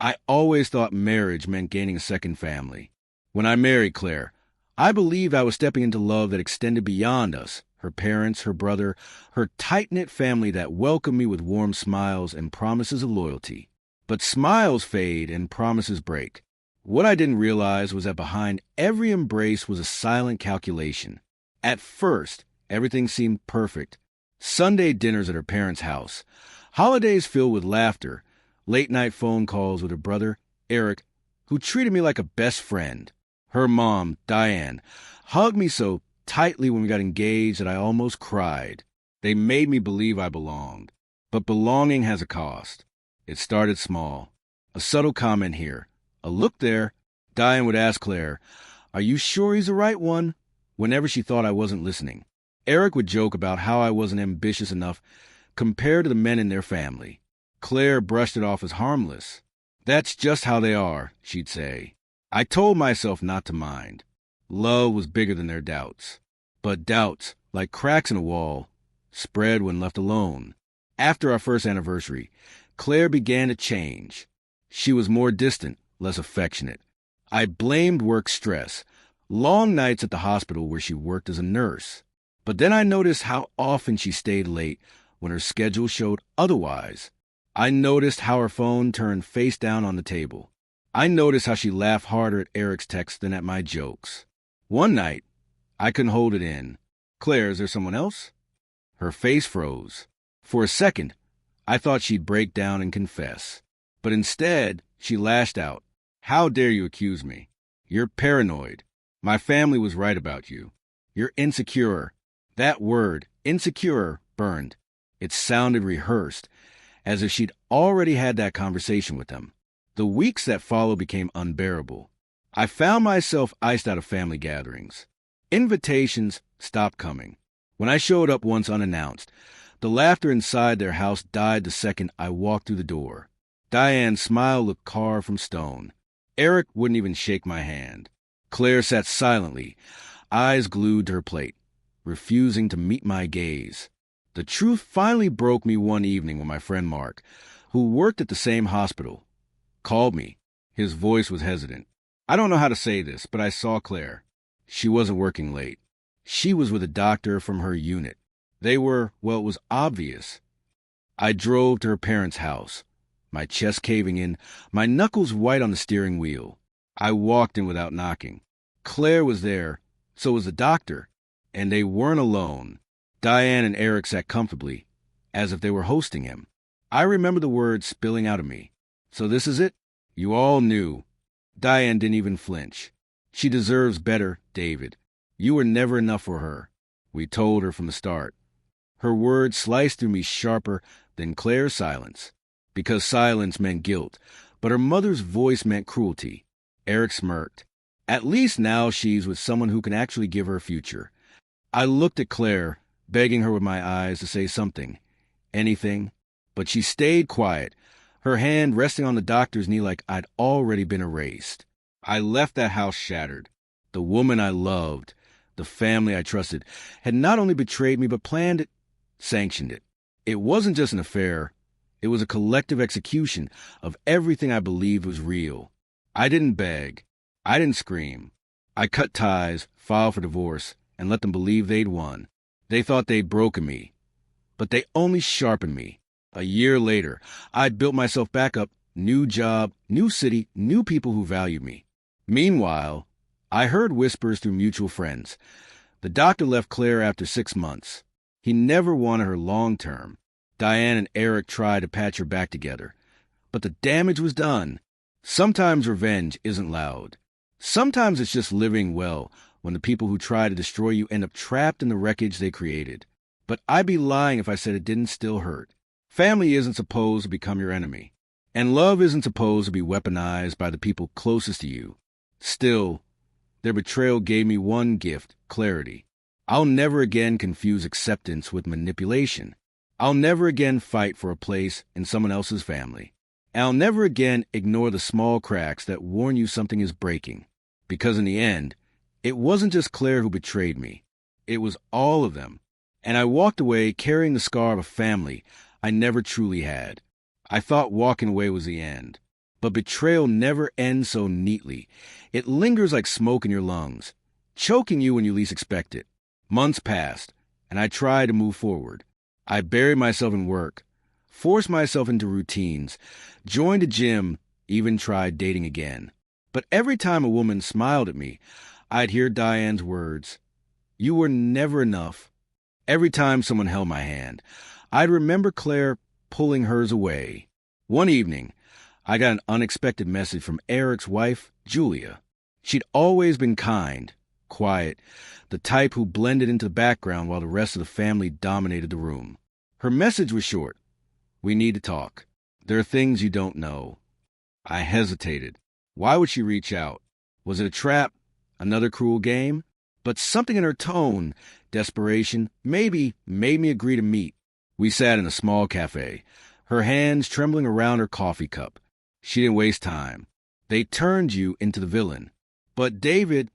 I always thought marriage meant gaining a second family. When I married Claire, I believed I was stepping into love that extended beyond us, her parents, her brother, her tight-knit family that welcomed me with warm smiles and promises of loyalty. But smiles fade and promises break. What I didn't realize was that behind every embrace was a silent calculation. At first, everything seemed perfect. Sunday dinners at her parents' house, holidays filled with laughter, late-night phone calls with her brother, Eric, who treated me like a best friend. Her mom, Diane, hugged me so tightly when we got engaged that I almost cried. They made me believe I belonged. But belonging has a cost. It started small. A subtle comment here, a look there. Diane would ask Claire, "Are you sure he's the right one?" whenever she thought I wasn't listening. Eric would joke about how I wasn't ambitious enough compared to the men in their family. Claire brushed it off as harmless. "That's just how they are," she'd say. I told myself not to mind. Love was bigger than their doubts. But doubts, like cracks in a wall, spread when left alone. After our first anniversary, Claire began to change. She was more distant, less affectionate. I blamed work stress, long nights at the hospital where she worked as a nurse. But then I noticed how often she stayed late when her schedule showed otherwise. I noticed how her phone turned face down on the table. I noticed how she laughed harder at Eric's texts than at my jokes. One night, I couldn't hold it in. "Claire, is there someone else?" Her face froze. For a second, I thought she'd break down and confess. But instead, she lashed out. "How dare you accuse me? You're paranoid. My family was right about you. You're insecure." That word, insecure, burned. It sounded rehearsed, as if she'd already had that conversation with them. The weeks that followed became unbearable. I found myself iced out of family gatherings. Invitations stopped coming. When I showed up once unannounced, the laughter inside their house died the second I walked through the door. Diane's smile looked carved from stone. Eric wouldn't even shake my hand. Claire sat silently, eyes glued to her plate, refusing to meet my gaze. The truth finally broke me one evening when my friend Mark, who worked at the same hospital, called me. His voice was hesitant. "I don't know how to say this, but I saw Claire. She wasn't working late. She was with a doctor from her unit. They were, well, it was obvious." I drove to her parents' house, my chest caving in, my knuckles white on the steering wheel. I walked in without knocking. Claire was there, so was the doctor, and they weren't alone. Diane and Eric sat comfortably, as if they were hosting him. I remember the words spilling out of me. "So this is it? You all knew." Diane didn't even flinch. "She deserves better, David. You were never enough for her. We told her from the start." Her words sliced through me sharper than Claire's silence, because silence meant guilt, but her mother's voice meant cruelty. Eric smirked. "At least now she's with someone who can actually give her a future." I looked at Claire, begging her with my eyes to say something, anything, but she stayed quiet, her hand resting on the doctor's knee like I'd already been erased. I left that house shattered. The woman I loved, the family I trusted, had not only betrayed me but planned it, sanctioned it. It wasn't just an affair. It was a collective execution of everything I believed was real. I didn't beg. I didn't scream. I cut ties, filed for divorce, and let them believe they'd won. They thought they'd broken me, but they only sharpened me. A year later, I'd built myself back up, new job, new city, new people who valued me. Meanwhile, I heard whispers through mutual friends. The doctor left Claire after 6 months. He never wanted her long term. Diane and Eric tried to patch her back together, but the damage was done. Sometimes revenge isn't loud. Sometimes it's just living well when the people who try to destroy you end up trapped in the wreckage they created. But I'd be lying if I said it didn't still hurt. Family isn't supposed to become your enemy, and love isn't supposed to be weaponized by the people closest to you. Still, their betrayal gave me one gift, clarity. I'll never again confuse acceptance with manipulation. I'll never again fight for a place in someone else's family. I'll never again ignore the small cracks that warn you something is breaking. Because in the end, it wasn't just Claire who betrayed me. It was all of them. And I walked away carrying the scar of a family I never truly had. I thought walking away was the end. But betrayal never ends so neatly. It lingers like smoke in your lungs, choking you when you least expect it. Months passed, and I tried to move forward. I buried myself in work, forced myself into routines, joined a gym, even tried dating again. But every time a woman smiled at me, I'd hear Diane's words, "You were never enough." Every time someone held my hand, I'd remember Claire pulling hers away. One evening, I got an unexpected message from Eric's wife, Julia. She'd always been kind, quiet, the type who blended into the background while the rest of the family dominated the room. Her message was short. "We need to talk. There are things you don't know." I hesitated. Why would she reach out? Was it a trap? Another cruel game? But something in her tone, desperation, maybe, made me agree to meet. We sat in a small cafe, her hands trembling around her coffee cup. She didn't waste time. They turned you into the villain. But David,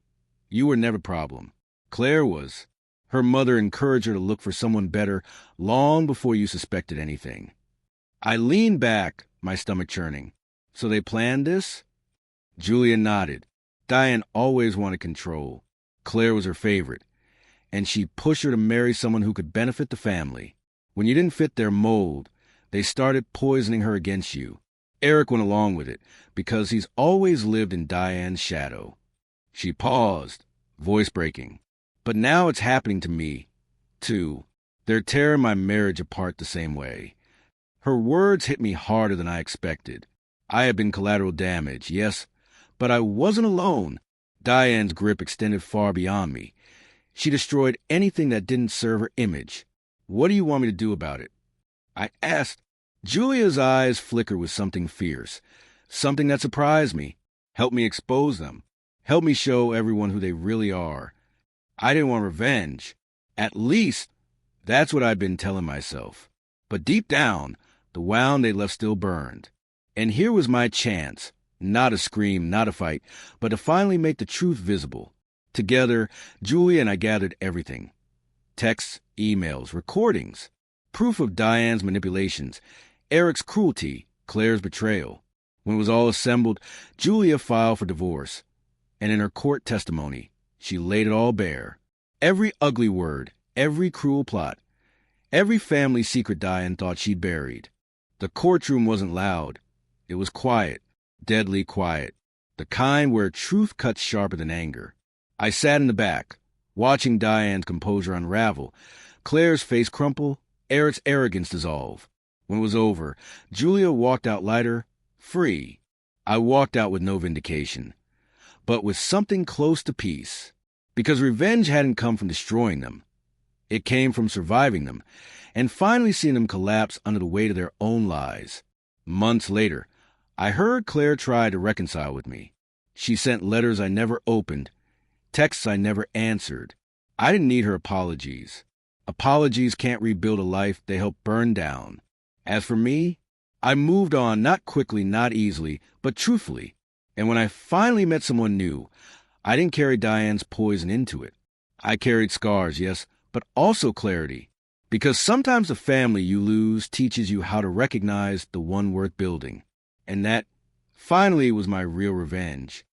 you were never a problem. Claire was. Her mother encouraged her to look for someone better long before you suspected anything. I leaned back, my stomach churning. So they planned this? Julia nodded. Diane always wanted control. Claire was her favorite, and she pushed her to marry someone who could benefit the family. When you didn't fit their mold, they started poisoning her against you. Eric went along with it, because he's always lived in Diane's shadow. She paused, voice breaking. But now it's happening to me, too. They're tearing my marriage apart the same way. Her words hit me harder than I expected. I had been collateral damage, yes, but I wasn't alone. Diane's grip extended far beyond me. She destroyed anything that didn't serve her image. What do you want me to do about it? I asked. Julia's eyes flickered with something fierce, something that surprised me. Help me expose them. Help me show everyone who they really are. I didn't want revenge. At least, that's what I'd been telling myself. But deep down, the wound they left still burned. And here was my chance. Not a scream, not a fight, but to finally make the truth visible. Together, Julia and I gathered everything. Texts, emails, recordings, proof of Diane's manipulations, Eric's cruelty, Claire's betrayal. When it was all assembled, Julia filed for divorce. And in her court testimony, she laid it all bare. Every ugly word, every cruel plot, every family secret Diane thought she'd buried. The courtroom wasn't loud. It was quiet. Deadly quiet, the kind where truth cuts sharper than anger. I sat in the back, watching Diane's composure unravel, Claire's face crumple, Eric's arrogance dissolve. When it was over, Julia walked out lighter, free. I walked out with no vindication, but with something close to peace. Because revenge hadn't come from destroying them. It came from surviving them, and finally seeing them collapse under the weight of their own lies. Months later, I heard Claire try to reconcile with me. She sent letters I never opened, texts I never answered. I didn't need her apologies. Apologies can't rebuild a life they helped burn down. As for me, I moved on, not quickly, not easily, but truthfully. And when I finally met someone new, I didn't carry Diane's poison into it. I carried scars, yes, but also clarity. Because sometimes the family you lose teaches you how to recognize the one worth building. And that, finally, was my real revenge.